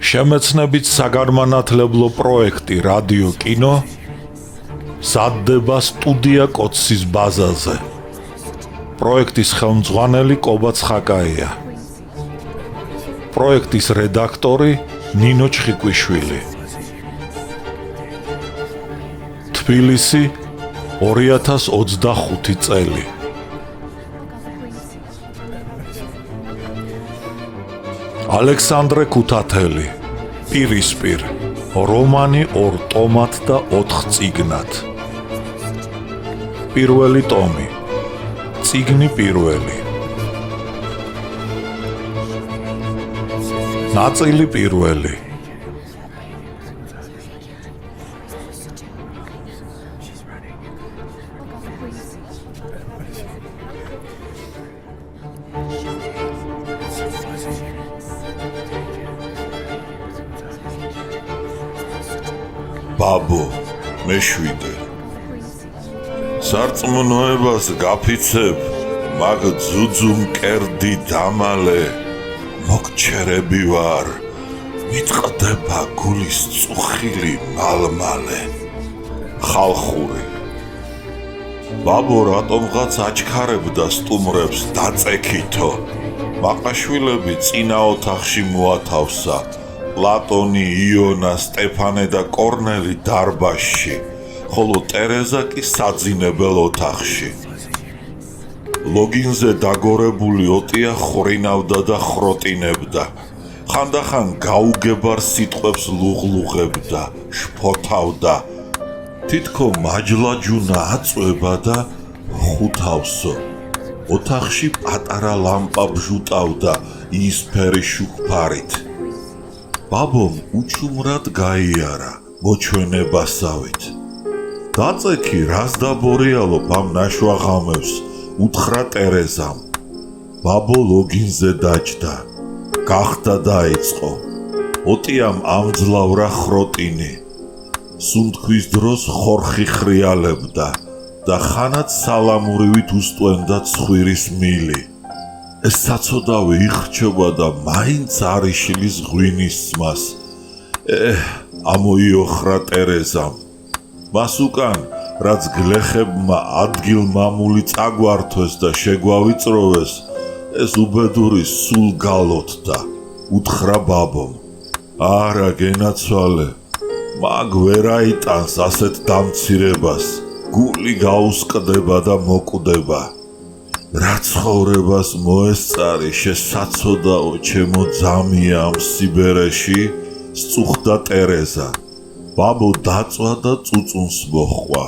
შემეცნებით საგანმანათლებლო პროექტი რადიო კინო მზადდება სტუდია კოცის ბაზაზე. პროექტის ხელმძღვანელი კობა ცხაკაია. პროექტის რედაქტორი ნინო ჩხიკვიშვილი. თბილისი 2025 წელი. ალექსანდრე ქუთათელი. პირისპირ. რომანი 2 ტომად და 4 წიგნად. პირველი ტომი. წიგნი პირველი. ნაწილი პირველი. ბაბო, მეშვიდე. სარწმუნოებას გაფიცებ, მაგ ძუძუ მკერდი დამალე, მოგჩერები ვარ, მიტყდება გულის წუხილი მალმალე. ხალხური. ბაბო რატომღაც აჩქარებდა სტუმრებს დაწექითო, მაყაშვილები წინა ოთახში მოათავსა, პლატონი, იონა, სტეფანე და კორნელი დარბაზში, ხოლო ტერეზა კი საძინებელ ოთახში. ლოგინზე დაგორებული ოტია ხრინავდა და ხროტინებდა. ხანდახან გაუგებარ სიტყვებს ლუღლუღებდა, შფოთავდა. თითქო მაჯლაჯუნა აწვება და ხუთავსო. ოთახში პატარა ლამპა ბჟუტავდა იისფერი შუქფარით. ბაბომ უჩუმრად გაიარა, მოჩვენებასავით. დაწექი რას დაბორიალობ ამ ნაშვაღამებს, უთხრა ტერეზამ. ბაბო ლოგინზე დაჯდა, გახდა დაიწყო. ოტიამ ამძლავრა ხროტინი. სუნთქვის დროს ხორხი ხრიალებდა და ხანად სალამურივით უსტვენდა ცხვირის მილი. ეს საცოდავი იხრჩება და მაინც არ იშლის ღვინის ძმას. ამოიოხრა ტერეზამ. მას უკან, რაც გლეხებმა ადგილმამული წაგვართვეს და შეგვავიწროვეს, ეს უბედური სულ გალოთდა. უთხრა ბაბომ. არა გენაცვალე, მაგ ვერ აიტანს ასეთ დამცირებას, გული გაუსკდება და მოკვდება. რა ცხოვრებას მოესწარი შესაცოდაო ჩემო ძამია ამ სიბერეში, სწუხდა ტერეზა. ბაბო დაწვა და წუწუნს მოჰყვა.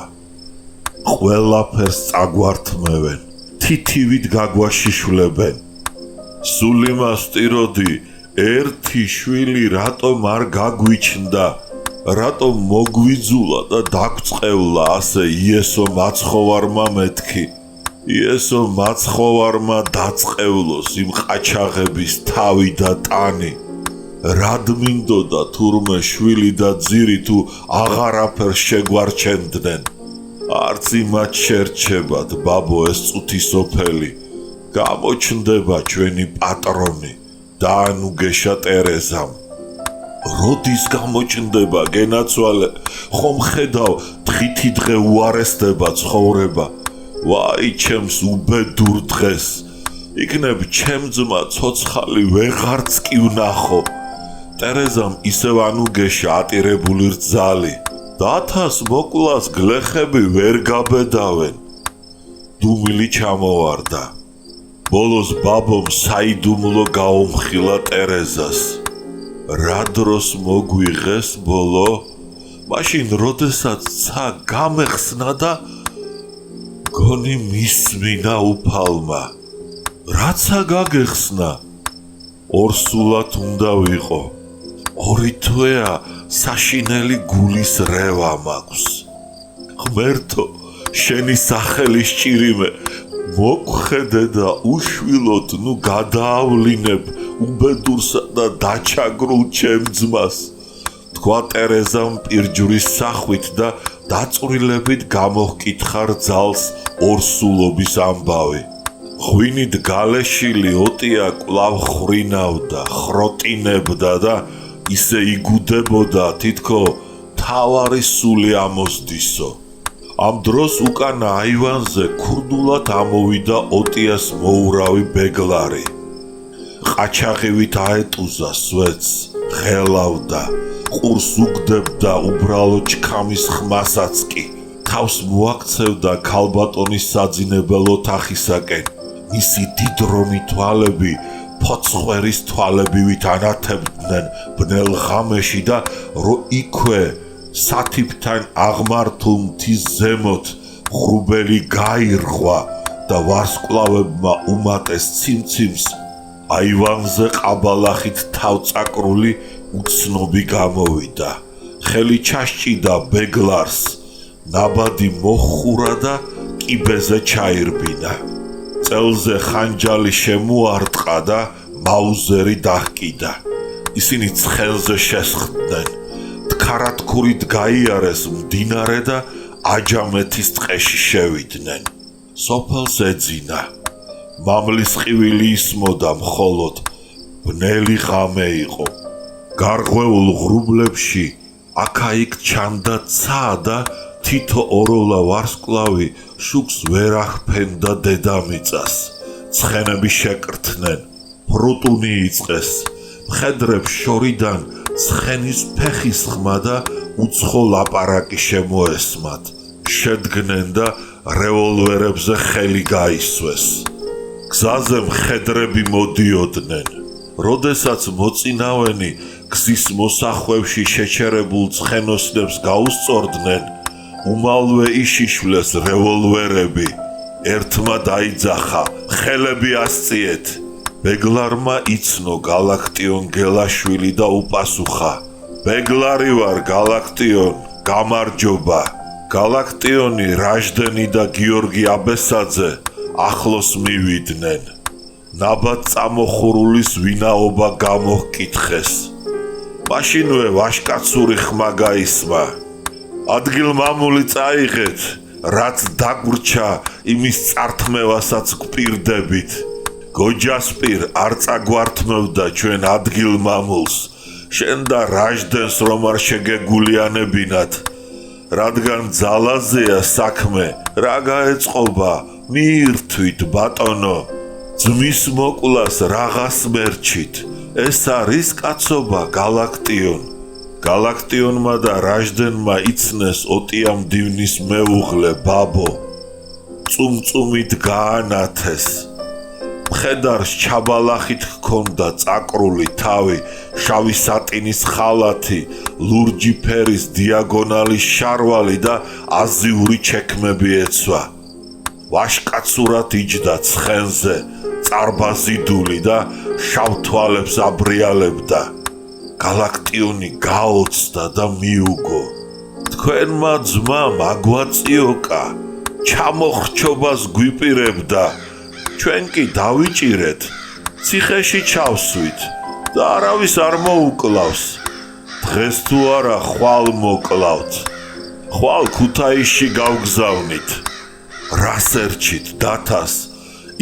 ყველაფერს წაგვართმევენ, თითივით გაგვაშიშვლებენ. სული მასტიროდი, ერთი შვილი რატომ არ გაგვიჩნდა, რატომ მოგვიძულა და დაგწყევლა ასე იესო მაცხოვარმა მეთქი. იესო მაცხოვარმა დაწყევლოს იმ ყაჩაღების თავი და ტანი. რად მინდოდა თურმე შვილი და ძირი თუ აღარაფერს შეგვარჩენდნენ. არც იმათ შერჩებათ, ბაბო, ეს წუთი სოფელი. გამოჩნდება ჩვენი პატრონი, დაანუგეშა ტერეზამ. როდის გამოჩნდება, გენაცვალე, ხომ ხედავ, დღითი დღე უარესდება ცხოვრება. ვაი ჩემს უბედურ დღეს, იქნებ ჩემ ძმა ცოცხალი ვეღარც კი ვნახო. ტერეზამ ისევ ანუგეშა ატირებული რძალი. დათას მოკლას გლეხები ვერ გაბედავენ. დუმილი ჩამოვარდა. ბოლოს ბაბომ საიდუმლო გაუმხილა ტერეზას. რა დროს მოგვიღეს ბოლო? მაშინ როდესაც ცა გამეხსნა და გონი მისმინა უფალმა. რაცა გაგეხსნა? ორსულად უნდა ვიყო. ორი თვეა საშინელი გულის რევა მაქვს. ღმერთო, შენი სახელი სჭირიმე, მოგხედე და უშვილოდ ნუ გადაავლინებ უბედურსა და დაჩაგრულ ჩემ ძმას. თქვა ტერეზამ პირჯვრის სახვით და დაწვრილებით გამოჰკითხა რძალს ორსულობის ამბავი. ღვინით გალეშილი ოტია კვლავ ხრინავდა, ხროტინებდა და ისე იგუდებოდა თითქო თავარი სული ამოსდისო. ამ დროს უკანა აივანზე ქურდულად ამოვიდა ოტიას მოურავი ბეგლარი. ყაჩაღივით აეტუზა სვეტს, ღელავდა, ყურს უგდებდა უბრალო ჩქამის ხმასაც კი. თავს მოაქცევდა ქალბატონის საძინებელ ოთახისაკენ. მისი დიდრომი თვალები ფოცხვერის თვალებივით ანათებდნენ ბნელ ღამეში და რო იქვე სათიფთან აღმართულ მთის ზემოთ ღრუბელი გაირღვა და ვარსკვლავებმა უმატეს ციმციმს, აივანზე ყაბალახით თავწაკრული უცნობი გამოვიდა. ხელი ჩასჭიდა ბეგლარს, ნაბადი მოხურა და კიბეზე ჩაირბინა. წელზე ხანჯალი შემოარტყა და მაუზერი დაჰკიდა. ისინი ცხელზე შესხდნენ. თქარათქურით გაიარეს მდინარე და აჯამეთის ტყეში შევიდნენ. სოფელს ეძინა. მამლის ყივილი ისმოდა მხოლოდ, ბნელი ღამე იყო. გარღვეულ ღრუბლებში აქა-იქ ჩანდა ცა და თითო ოროლა ვარსკვლავი შუქს ვერ ახფენდა დედამიწას. ცხენები შეკრთნენ, ფრუტუნი იწყეს. მხედრებს შორიდან ცხენის ფეხის ხმა და უცხო ლაპარაკი შემოესმათ. შედგნენ და რევოლვერებზე ხელი გაისვეს. გზაზე მხედრები მოდიოდნენ. როდესაც მოწინავენი გზის მოსახვევში შეჩერებულ ცხენოსნებს გაუსწორდნენ, უმალვე იშიშვლეს რევოლვერები. ერთმა დაიძახა, ხელები ასწიეთ. ბეგლარმა იცნო გალაქტიონ გელაშვილი და უპასუხა, ბეგლარი ვარ გალაქტიონ, გამარჯობა. გალაქტიონი, რაჟდენი და გიორგი აბესაძე ახლოს მივიდნენ. ნაბად წამოხურულის ვინაობა გამოჰკითხეს. მაშინვე ვაშკაცური ხმა გაისმა. ადგილმამული წაიღეთ, რაც დაგვრჩა იმის წართმევასაც გვპირდებით. გოჯასპირ არ წაგვართმევდა ჩვენ ადგილმამულს, შენ და რაჟდენს რომ არ შეგეგულიანებინათ. რადგან ძალაზეა საქმე, რა გაეწყობა, მიირთვით ბატონო. ძმის მოკლას რაღაც მერჩით, ეს არის კაცობა გალაქტიონ. გალაქტიონმა და რაჟდენმა იცნეს ოტია მდივნის მეუღლე ბაბო. წუმწუმით გაანათეს. მხედარს ჩაბალახით ჰქონდა წაკრული თავი, შავი სატინის ხალათი, ლურჯი ფერის დიაგონალის შარვალი და აზიური ჩექმები ეცვა. ვაშკაცურად იჯდა ცხენზე, წარბაზიდული და შავ თვალებს აბრიალებდა. გალაქტიონი გაოცდა და მიუგო. თქვენმა ძმამ აგვაწიოკა, ჩამოხრჩობას გვიპირებდა. ჩვენ კი დავიჭირეთ, ციხეში ჩავსვით და არავის არ მოუკლავს. დღეს თუ არა ხვალ მოკლავთ. ხვალ ქუთაისში გავგზავნით. რას ერჩით დათას?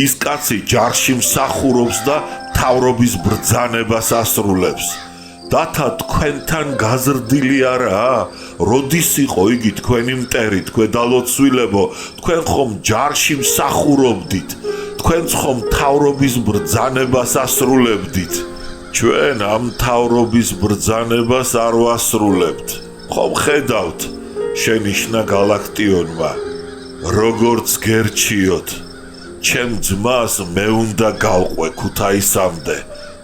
ის კაცი ჯარში მსახურობს და თავრობის ბრძანებას ასრულებს. დათა თქვენთან გაზრდილი არაა? როდის იყო იგი თქვენი მტერი, თქვენდალოცვილებო, თქვენ ხომ ჯარში მსახურობდით? თქვენ ხომ თავრობის ბრძანებას ასრულებდით? ჩვენ ამ თავრობის ბრძანებას არ ვასრულებთ. ხომ ხედავთ, შენიშნა გალაქტიონმა. როგორც გერჩიოთ, ჩემ ძმას მე უნდა გავყვე ქუთაისამდე,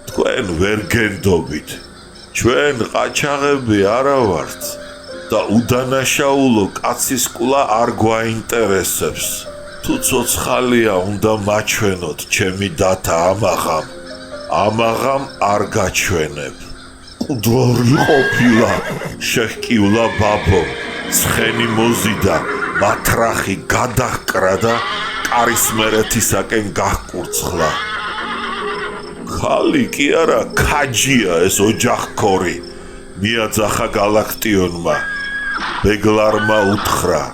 თქვენ ვერ გენდობით. ჩვენ ყაჩაღები არა ვართ და უდანაშაულო კაცის კულა არ გვაინტერესებს. თუ ცოცხალია უნდა მაჩვენოთ ჩემი დათა ამაღამ არ გაჩვენებ. მკვდარი ყოფილა, შეჰკიულა ბაბო. ცხენი მოზიდა, მათრახი გადაჰკრა და კარისმერეთისაკენ გაჰკურცხლა. ხალი კი არა, ქაჯია ეს ოჯახქორი, მიაძახა გალაქტიონმა. ბეგლარმა უთხრა,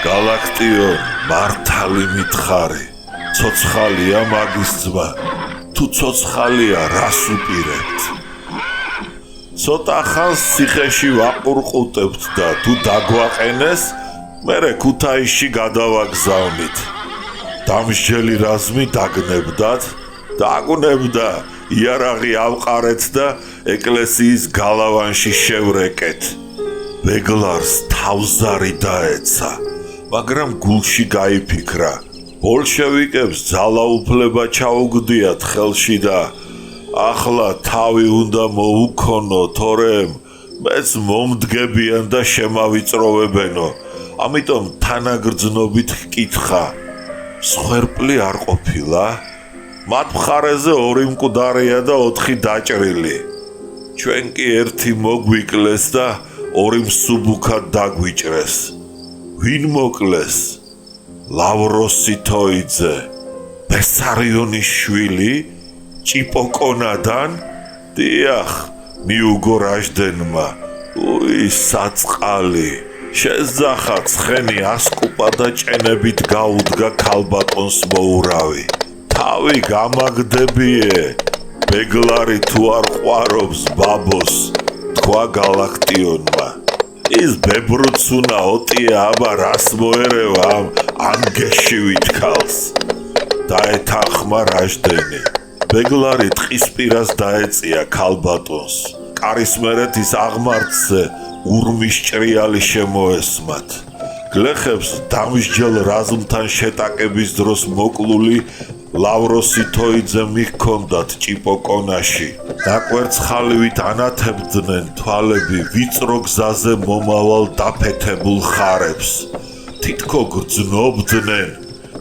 გალაქტიონ, მართალი მითხარი, ცოცხალია მაგის ძმა, თუ ცოცხალია, რას უპირებთ? ცოტა ხანს ციხეში ვაყურყუტებთ და თუ დაგვაყენეს, მერე ქუთაისში გადავაგზავნით. დამსჯელი რაზმი დაგნებდათ, დაგუნებდა, იარაღი ავყარეთ და ეკლესიის გალავანში შევრეკეთ. ბეგლარს თავზარი დაეცა, მაგრამ გულში გაიფიქრა, ბოლშევიკებს ძალაუფლება ჩაუგდიათ ხელში და ახლა თავი უნდა მოუქონო, თორემ მეც მომდგებიან და შემავიწროვებენო, ამიტომ თანაგრძნობით ჰკითხა, სხვერპლი არ ყოფილა? მათ მხარეზე 2 მკვდარია და 4 დაჭრილი. ჩვენ კი 1 მოგვიკლეს და 2 მსუბუქად დაგვიჭრეს. ვინ მოკლეს? ლავროსი თოიძე, ბესარიონის შვილი, ჭიპოკონადან? დიახ, მიუგო რაჟდენმა. უი, საწყალი. შეძახა ცხენი ასკუპა და ჭენებით გაუდგა ქალბატონს მოურავი. თავი გამაგდებიე, ბეგლარი თუ არ ყვარობს ბაბოს, თქვა გალაქტიონმა. ის ბებრუცუნა ოტია აბა რას მოერევა ამ ანგეშივით ქალს. დაეთანხმა რაჟდენი. ბეგლარი ტყისპირას დაეწია ქალბატონს. კარისმერეთის აღმართზე ურმის ჭრიალი შემოესმათ. გლეხებს დამსჯელ რაზმთან შეტაკების დროს მოკლული ლავროსი თოიძე მიჰქონდათ ჭიპოკონაში. დაკვერცხალივით ანათებდნენ თვალები ვიწრო გზაზე მომავალ დაფეთებულ ხარებს. თითქო გრძნობდნენ,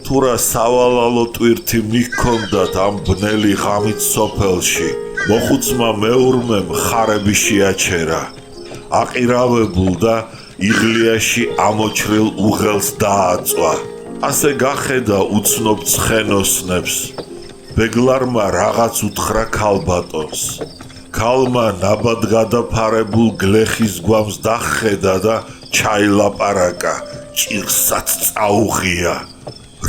თუ რა სავალალო ტვირთი მიჰქონდათ ამ ბნელი ღამით სოფელში. მოხუცმა მეურმემ ხარები შეაჩერა. აყირავებულ და იღლიაში ამოჩრილ უღელს დააწვა. ასე გახედა უცნობ ცხენოსნებს. ბეგლარმა რაღაც უთხრა ქალბატონს. ქალმა ნაბად გადაფარებულ გლეხის გვამს დახედა და ჩაილაპარაკა, ჭირსაც წაუღია.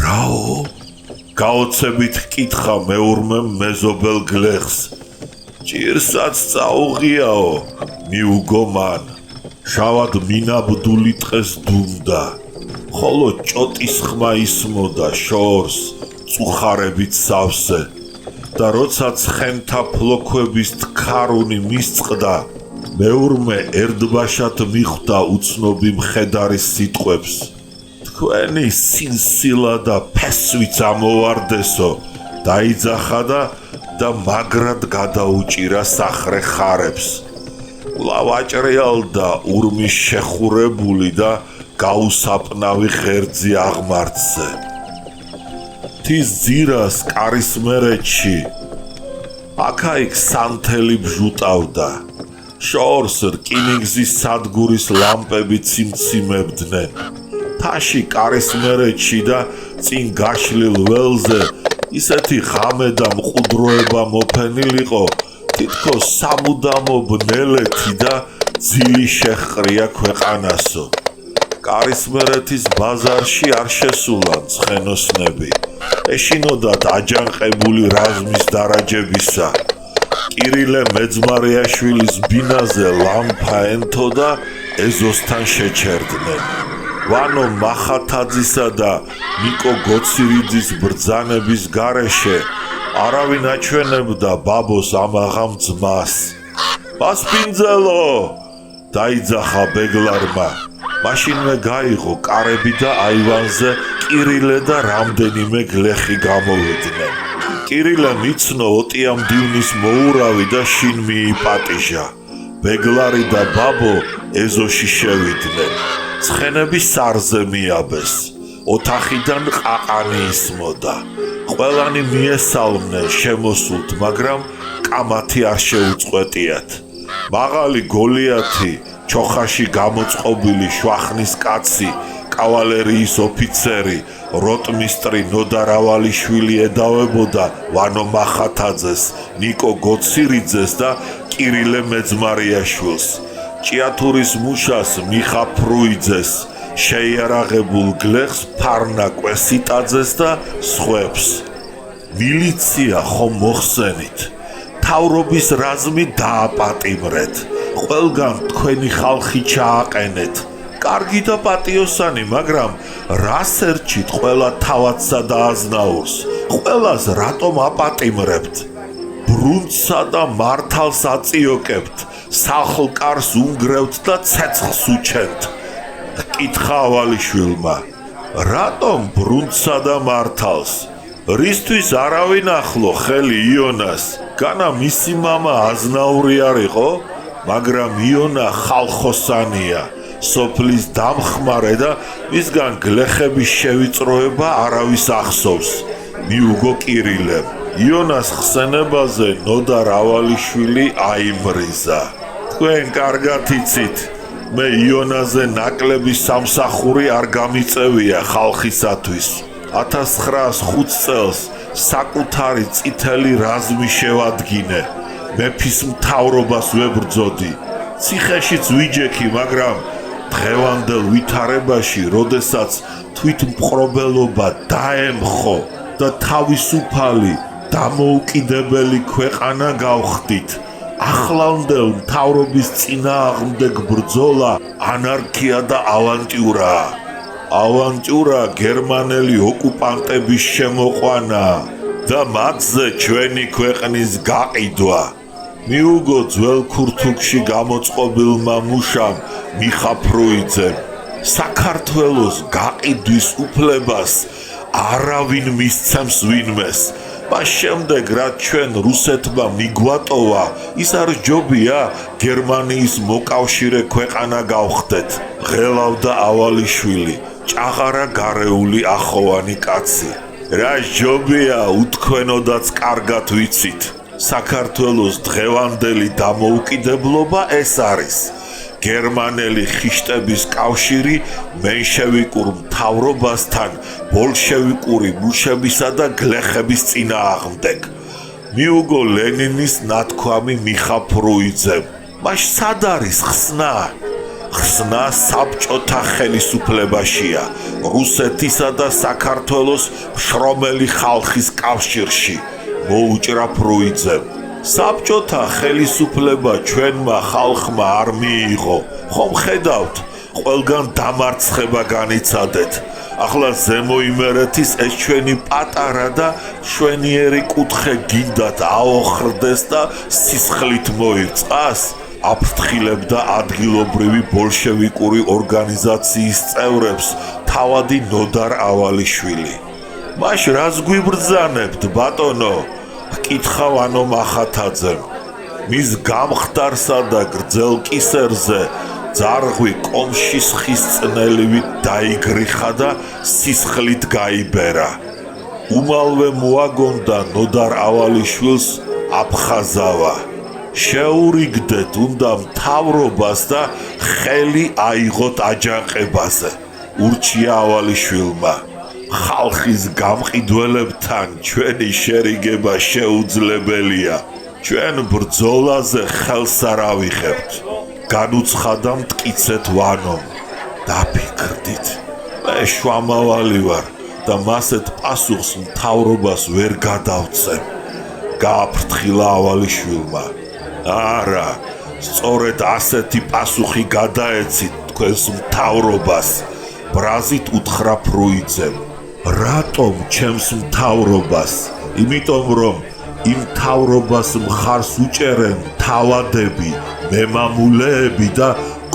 რაო? გაოცებით ჰკითხა მეურმემ მეზობელ გლეხს. ჭირსაც წაუღიაო, მიუგო მან. შავად მინაბდული ტყეს დუმდა. ხოლო ჭოტის ხმა ისმოდა შორს, წუხარებით სავსე და როცა ცხენთა ფლოქვების თხარუნი მისწყდა, მეურმე ერდბაშად მიხვდა უცნობი მხედარის სიტყვებს. თქვენი სინსილა და ფესვიც ამოვარდესო, დაიძახა და მაგრად გადაუჭირა სახრე ხარებს. კვლავ აჭრიალდა ურმის შეხურებული და გაუსაპნავი ღერძი აღმართზე. თის ძირას კარისმერეთში აქა-იქ სანთელი ბჟუტავდა. შორს რკინიგზის სადგურის ლამპები ციმციმებდნენ. თაში კარისმერეთში და წინ გაშლილ ველზე ისეთი ღამე და მყუდროება მოფენილიყო, თითქოს სამუდამო ბნელეთი და ძილი შეჰყრია ქვეყანასო. კარისმერეთის ბაზარში არ შესულან ცხენოსნები. ეშინოდათ აჯანყებული რაზმის დარაჯებისა. კირილე მეძმარიაშვილის ბინაზე ლამპა ენთო და ეზოსთან შეჩერდნენ. ვანო მახათაძისა და ნიკო გოცირიძის ბრძანების გარეშე არავინ აჩვენებდა ბაბოს ამაღამ ძმას. პასპინძელო! დაიძახა ბეგლარმა. მაშინვე გაიღო კარები და აივანზე კირილე და რამდენიმე გლეხი გამოვიდნენ. კირილემ იცნო ოტიამდივნის მოურავი და შინ მიიპატიჟა. ბეგლარი და ბაბო ეზოში შევიდნენ. ცხენები სარზე მიაბეს. ოთახიდან ყაყანი ისმოდა. ყველანი მიესალმნენ შემოსულთ, მაგრამ კამათი არ შეუწყვეტიათ. მაღალი გოლიათი, ჩოხაში გამოწყობილი შვახნის კაცი, კავალერიის ოფიცერი, როტმისტრი ნოდარავალიშვილი εδავებოდა ვანო მახათაძეს, ნიკო გოცირიძეს და კირილე მეძმარიაშვილს. ჭიათურის მუშას მიხა ფრუიძეს, შეიარაღებულ გლეხს ფარნა კვესიტაძეს და სხვებს. მილიცია ხომ მოხსენით? თავრობის რაზმი დააპატიმრეთ. ყველგან თქვენი ხალხი ჩააყენეთ. კარგი და პატიოსანი, მაგრამ რას ერჩით ყველა თავადსა და აზნაურს? ყველას რატომ აპატიმრებთ? ბრუნცსა და მართალს აწიოკებთ, სახლ-კარს უნგრევთ და ცეცხლს უჩენთ. ჰკითხა ავალიშვილმა, რატომ ბრუნცსა და მართალს? რისთვის არავინ ახლო ხელი იონას? განა მისი მამა აზნაური არ იყო, მაგრამ იონა ხალხოსანია, სოფლის დამხმარე და მისგან გლეხების შევიწროება არავის ახსოვს. მიუგო კირილემ. იონას ხსენებაზე ნოდარ ავალიშვილი აიმრიზა. თქვენ კარგად იცით, მე იონაზე ნაკლები სამსახური არ გამიწევია ხალხისათვის. 1905 წელს საკუთარი წითელი რაზმი შევადგინე. მეფის მთავრობას ვებრძოდი. ციხეშიც ვიჯექი, მაგრამ დღევანდელ ვითარებაში, როდესაც თვითმპყრობელობა დაემხო და თავისუფალი დამოუკიდებელი ქვეყანა გავხდით, ახლანდელ მთავრობის წინააღმდეგ ბრძოლა ანარქია და ავანტიურაა. ავანტიურა გერმანელი ოკუპანტების შემოყვანა და მათზე ჩვენი ქვეყნის გაყიდვა. მიუგო ძველ ქურთუკში გამოწყობილმა მუშამ მიხა ფრუიძემ, საქართველოს გაყიდვის უფლებას არავინ მისცემს ვინმეს. მას შემდეგ, რაც ჩვენ რუსეთმა მიგვატოვა, ის არ ჯობია გერმანიის მოკავშირე ქვეყანა გავხდეთ. ღელავდა ავალიშვილი, ჭაღარა გარეული ახოვანი კაცი. რა ჯობია, უთქვენოდაც კარგად ვიცით. საქართველოს დღევანდელი დამოუკიდებლობა ეს არის. გერმანელი ხიშტების კავშირი მენშევიკურ მთავრობასთან ბოლშევიკური მუშებისა და გლეხების წინააღმდეგ. მიუგო ლენინის ნათქვამი მიხა ფრუიძემ. მას სად არის ხსნა? ხსნა საბჭოთა ხელისუფლებაშია, რუსეთისა და საქართველოს მშრომელი ხალხის კავშირში, მოუჭრა ფრუიძემ. საბჭოთა ხელისუფლება ჩვენმა ხალხმა არ მიიღო. ხომ ხედავთ, ყველგან დამარცხება განიცადეთ. ახლა ზემო იმერეთის ეს ჩვენი პატარა და მშვენიერი კუთხე გინდათ აოხრდეს და სისხლით მოირწყას? აფრთხილებდა ადგილობრივი ბოლშევიკური ორგანიზაციის წევრებს თავადი ნოდარ ავალიშვილი. მაშ რას გვიბრძანებთ, ბატონო? ჰკითხა ვანო მახათაძემ. მის გამხდარსა და გრძელ კისერზე ძარღვი კომშის ხის წნელივით დაიგრიხა და სისხლით გაიბერა. უმალვე მოაგონდა ნოდარ ავალიშვილს აფხაზავა. შეურიგდეთ უნდა მთავრობას და ხელი აიღოთ აჯანყებაზე. ურჩია ავალიშვილმა. ხალხის გამყიდველებთან ჩვენი შერიგება შეუძლებელია. ჩვენ ბრძოლაზე ხელს არ ავიღებთ. განუცხადა მტკიცეთ ვანომ. დაფიქრდით, მე შვამავალი ვარ და მასეთ პასუხს მთავრობას ვერ გადავცემ. გააფრთხილა ავალიშვილმა. არა, სწორედ ასეთი პასუხი გადაეცით თქვენს მთავრობას. ბრაზით უთხრა ფრუიძემ. რატომ ჩემს მთავრობას? იმიტომ რომ იმ მთავრობას მხარს უჭერენ თავადები, მემამულეები და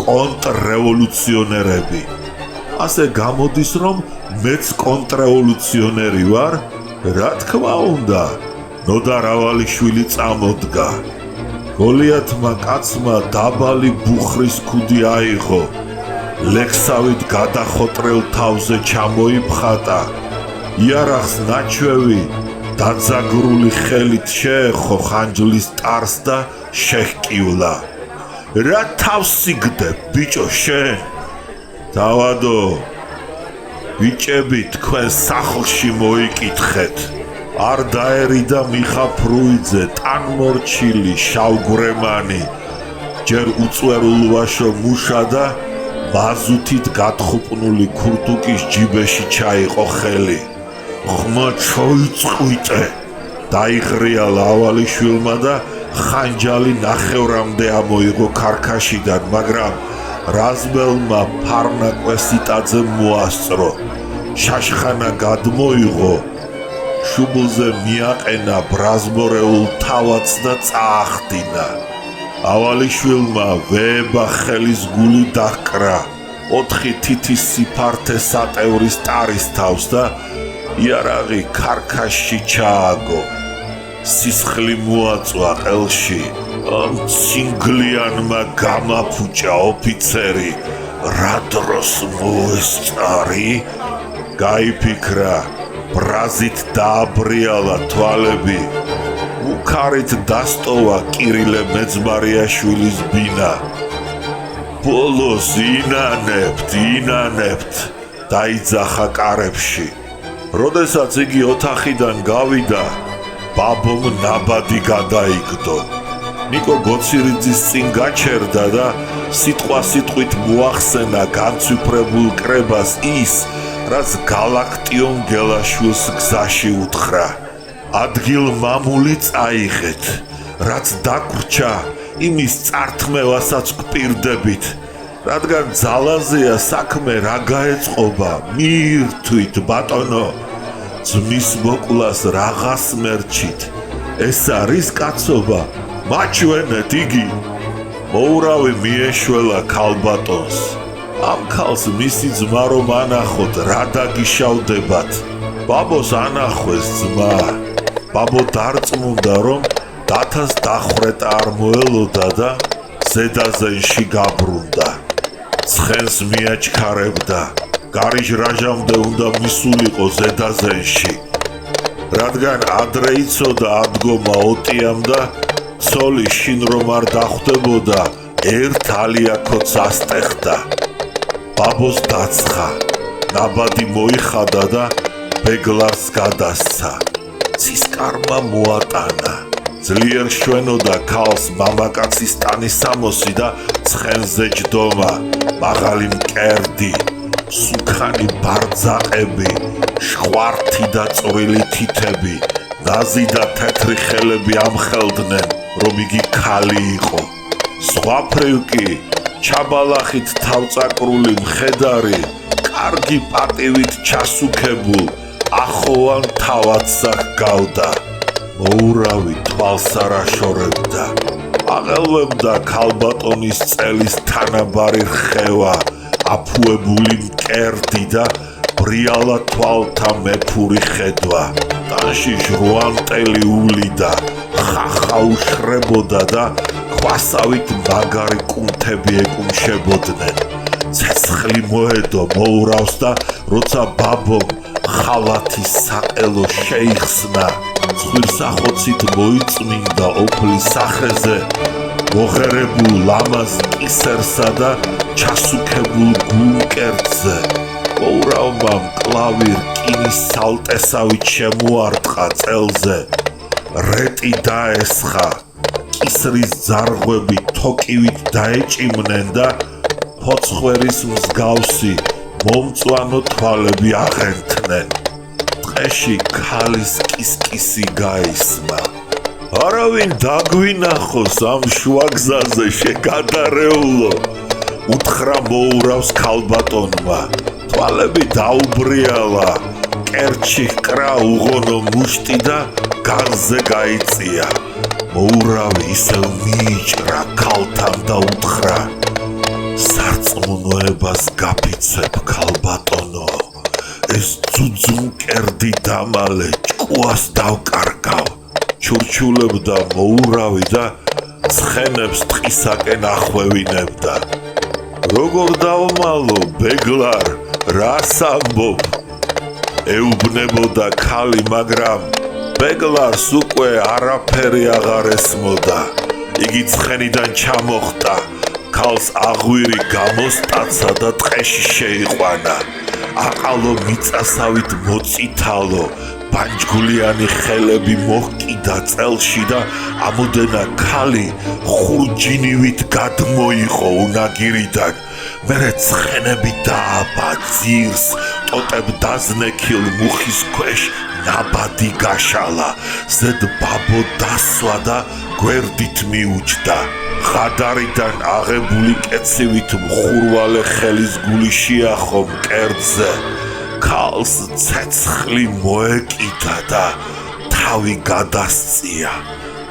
კონტრრევოლუციონერები. ასე გამოდის, რომ მეც კონტრრევოლუციონერი ვარ? რა თქმა უნდა, ნოდარ ავალიშვილი წამოდგა. გოლიათმა კაცმა დაბალი ბუხრის ქუდი აიღო. ლექსავით გადახოტრელ თავზე ჩამოიფხატა. იარაღს ნაჩვევი დაძაგრული ხელით შეეხო ხანჯლის ტარს და შეჰკივლა. რა თავს სიგდე, ბიჭო შენ? თავადო, ბიჭები თქვენ სახლში მოიკითხეთ. არ დაერიდა მიხა ფრუიძე, ტანმორჩილი, შავგვრემანი, ჯერ უწვერულვაშო მუშა და ბაზუთით გათხუპნული ქურთუკის ჯიბეში ჩაიყო ხელი. ხმა ჩოიწყვიტე, დაიღრიალა ავალიშვილმა და ხანჯალი ნახევრამდე ამოიღო ქარქაშიდან, მაგრამ რაზმელმა ფარნაკვესიტაძემ მოასწრო. შაშხანა გადმოიღო, შუბლზე მიაყენა ბრაზმორეულ თავადს და წაახდინა. ავალიშვილმა ვეება ხელის გული დაჰკრა 4 თითის სიფართე სატევრის ტარის თავს და იარაღი ქარქაშში ჩააგო. სისხლი მოაწვა ყელში. ცინგლიანმა გამაფუჭა ოფიცერი. რა დროს მოესწარი? გაიფიქრა, ბრაზით დააბრიალა თვალები. უქარით დასტოვა კირილე მეძმარიაშვილის ბინა. ბოლოს ინანებთ, დაიძახა კარებში. როდესაც იგი ოთახიდან გავიდა, ბაბომ ნაბადი გადაიგდო. ნიკო გოცირიძის წინ გაჩერდა და სიტყვით მოახსენა განცვიფრებულ კრებას ის, რაც გალაქტიონ გელაშვილს გზაში უთხრა. ადგილ მამული წაიღეთ, რაც დაგვრჩა, იმის წართმევასაც გვპირდებით, რადგან ძალაზეა საქმე რა გაეწყობა, მიირთვით ბატონო, ძმის მოკვლას რაღაც მერჩით, ეს არის კაცობა, მაჩვენეთ იგი. მოურავი მიეშველა ქალბატონს. ამ ქალს მისი ძმა რომ ანახოთ, რა დაგიშავდებათ. ბაბოს ანახვეს ძმა. ბაბო დარწმუნდა რომ დათას დახრეტა არ მოელოდა და ზედაზენში გაბრუნდა. ცხენს მიაჩქარებდა. გარიჟრაჟამდე უნდა მისულიყო ზედაზენში. რადგან ადრე იცოდა ადგომა ოტიამ და ცოლი შინ რომ არ დახვდებოდა, ერთ ალიაქოც ასტეხდა. ბაბოს დაცხა, ნაბადი მოიხადა და ბეგლარს გადასცა. ცისკარმა მოატანა. ძლიერ შვენოდა ქალს მამაკაცის ტანისამოსი და ცხენზე ჯდომა, მაღალი მკერდი, სუქანი ბარძაყები, შვართი და წვრილი თითები, ნაზი და თეთრი ხელები ამხელდნენ, რომ იგი ქალი იყო. სხვაფრივ კი ჩაბალახით თავწაკრული მხედარი, კარგი პატივით ჩასუქებულ, ახოვან თავადსა ჰგავდა. მოურავი თვალს არ აშორებდა. აღელვებდა ქალბატონის წელის თანაბარი რხევა, აფუებული მკერდი და ბრიალა თვალთა მეფური ხედვა. ტანში ჟრუანტელი ულიდა, ხახა უშრებოდა და ქვასავით მაგარი კუნთები ეკუმშებოდნენ. ცეცხლი მოედო მოურავს და როცა ბაბომ ხალათის საყელო შეიხსნა, ცხვირსახოცით მოიწმინდა ოფლის სახეზე, მოღერებულ ლამაზ კისერსა და ჩასუქებულ გულმკერდზე. მოურავმა მკლავი რკინის სალტესავით შემოარტყა წელზე. რეტი დაესხა, კისრის ძარღვები თოკივით დაეჭიმნენ და ფოცხვერის მსგავსი მომწვანო თვალები აღენთნენ. ტყეში ქალის კისკისი გაისმა. არავინ დაგვინახოს ამ შუაგზაზე შეგადარეულო, უთხრა მოურავს ქალბატონმა. თვალები დაუბრიალა, კერჩი ჰკრა უღონო მუშტი და განზე გაიწია. მოურავი ისევ მიიჭრა ქალთან და უთხრა, სარწმუნოებას გაფიცებ ქალბატონო, ეს ძუძუმკერდი დამალე ჭკუას დავკარგავ. ჩურჩულებდა მოურავი და ცხენებს ტყისაკენ ახვევინებდა. როგორ დავმალო ბეგლარ, რას ამბობ? ეუბნებოდა ქალი, მაგრამ ბეგლარს უკვე არაფერი აღარ ესმოდა. იგი ცხენიდან ჩამოხტა, ქალს აღვირი გამოსტაცა და ტყეში შეიყვანა. აყალო მიწასავით მოწითალო, ბანჯგვლიანი ხელები მოჰკიდა წელში და ამოდენა ქალი ხურჯინივით გადმოიყო უნაგირიდან. მერე ცხენები დააბა ძირს, ტოტებ დაზნექილ მუხის ქვეშ ნაბადი გაშალა, ზედ ბაბო დასვა და გვერდით მიუჯდა. ხადარიდან აღებული კეცივით მხურვალე ხელის გული შეახო მკერდზე. ქალს ცეცხლი მოეკიდა და თავი გადასწია.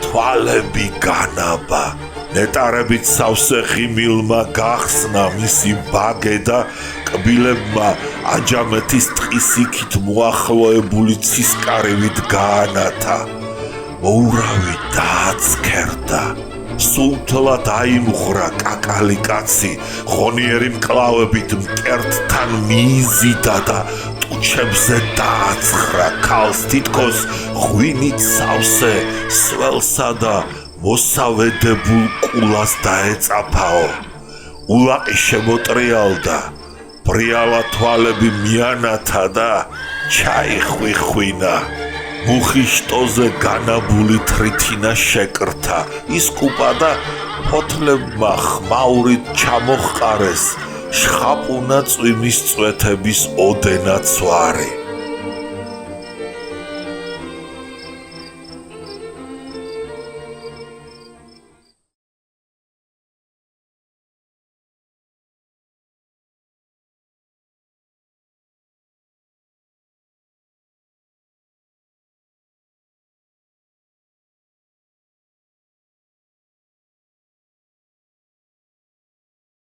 თვალები განაბა. ნეტარებით სავსე ღიმილმა გახსნა მისი ბაგე და კბილებმა აჯამეთის ტყის იქით მოახლოებული ცისკარივით გაანათა. მოურავი დააცქერდა. სულთლა დაიმღვრა კაკალი კაცი, ხონიერი მკლავებით მკერდთან მიიზიდა და ტუჩებზე დააცხრა ქალს თითქოს ღვინით სავსე სველსა და მოსავედებულ კულას დაეწაფაო. ულაყი შემოტრიალდა, ბრიალა თვალები მიანათა და ჩაიხვიხვინა. მუხის შტოზე განაბული თრითინა შეკრთა, ისკუპა და ფოთლებმა ხმაურით ჩამოჰყარეს, შხაპუნა წვიმის წვეთების ოდენა ცვარი.